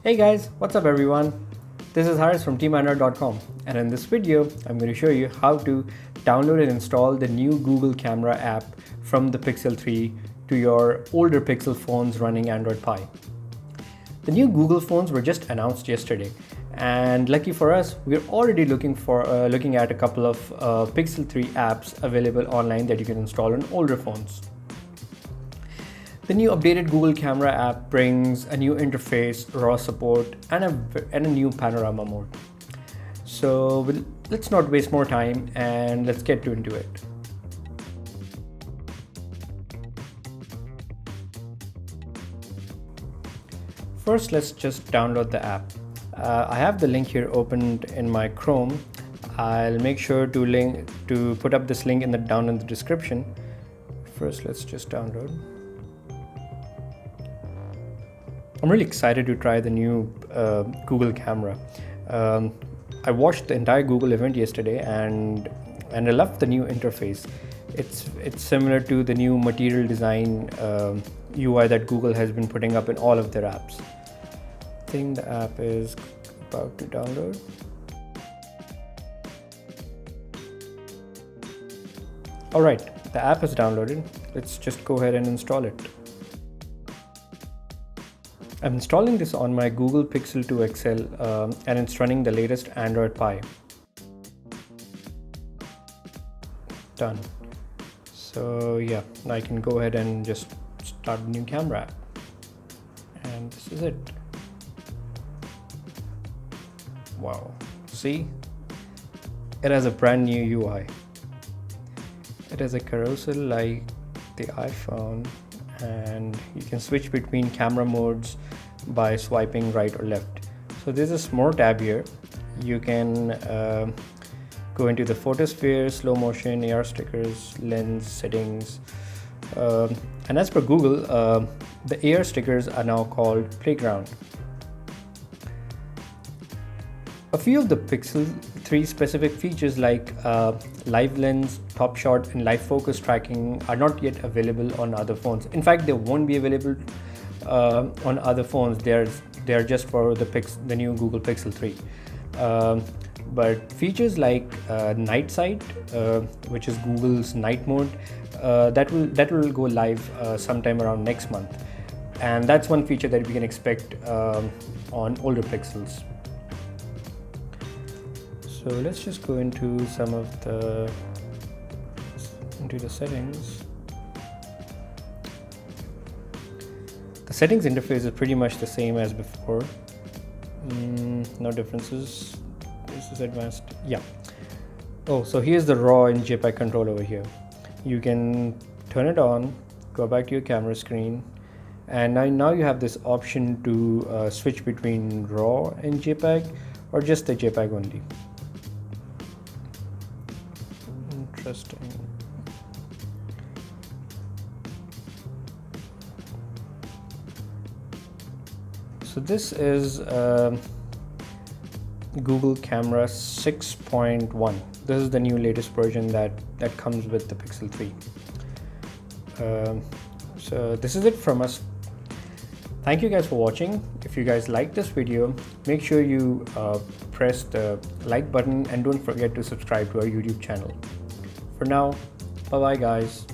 Hey guys, what's up everyone? This is Harris from teamandroid.com, and in this video I'm going to show you how to download and install the new Google Camera app from the Pixel 3 to your older Pixel phones running Android Pie. The new Google phones were just announced yesterday, and lucky for us, we're already looking at a couple of Pixel 3 apps available online that you can install on older phones. The new updated Google Camera app brings a new interface, RAW support, and a new panorama mode. So let's not waste more time and let's get into it. First, let's just download the app. I have the link here opened in my Chrome. I'll make sure to put up this link down in the description. First, let's just download. I'm really excited to try the new Google Camera. I watched the entire Google event yesterday and I loved the new interface. It's similar to the new Material Design UI that Google has been putting up in all of their apps. I think the app is about to download. Alright, the app is downloaded. Let's just go ahead and install it. I'm installing this on my Google Pixel 2 XL and it's running the latest Android Pie. Done. So yeah, now I can go ahead and just start the new camera app. And this is it. Wow, see? It has a brand new UI. It has a carousel like the iPhone, and you can switch between camera modes by swiping right or left. So there's a more tab here. You can go into the photosphere, slow motion, AR stickers, lens settings, and as per Google, the AR stickers are now called Playground. A few of the Pixel 3 specific features like live lens, top shot, and live focus tracking are not yet available on other phones. In fact, they won't be available on other phones. They're just for the new Google Pixel 3. But features like night sight, which is Google's night mode, that will go live sometime around next month, and that's one feature that we can expect on older Pixels. So let's just go into the settings. The settings interface is pretty much the same as before. No differences. This is advanced. Yeah. Oh, so here's the RAW and JPEG control over here. You can turn it on, go back to your camera screen, and now you have this option to switch between RAW and JPEG or just the JPEG only. Interesting. So this is Google Camera 6.1. This is the new latest version that comes with the Pixel 3. So this is it from us. Thank you guys for watching. If you guys like this video, make sure you press the like button and don't forget to subscribe to our YouTube channel. For now, bye bye guys.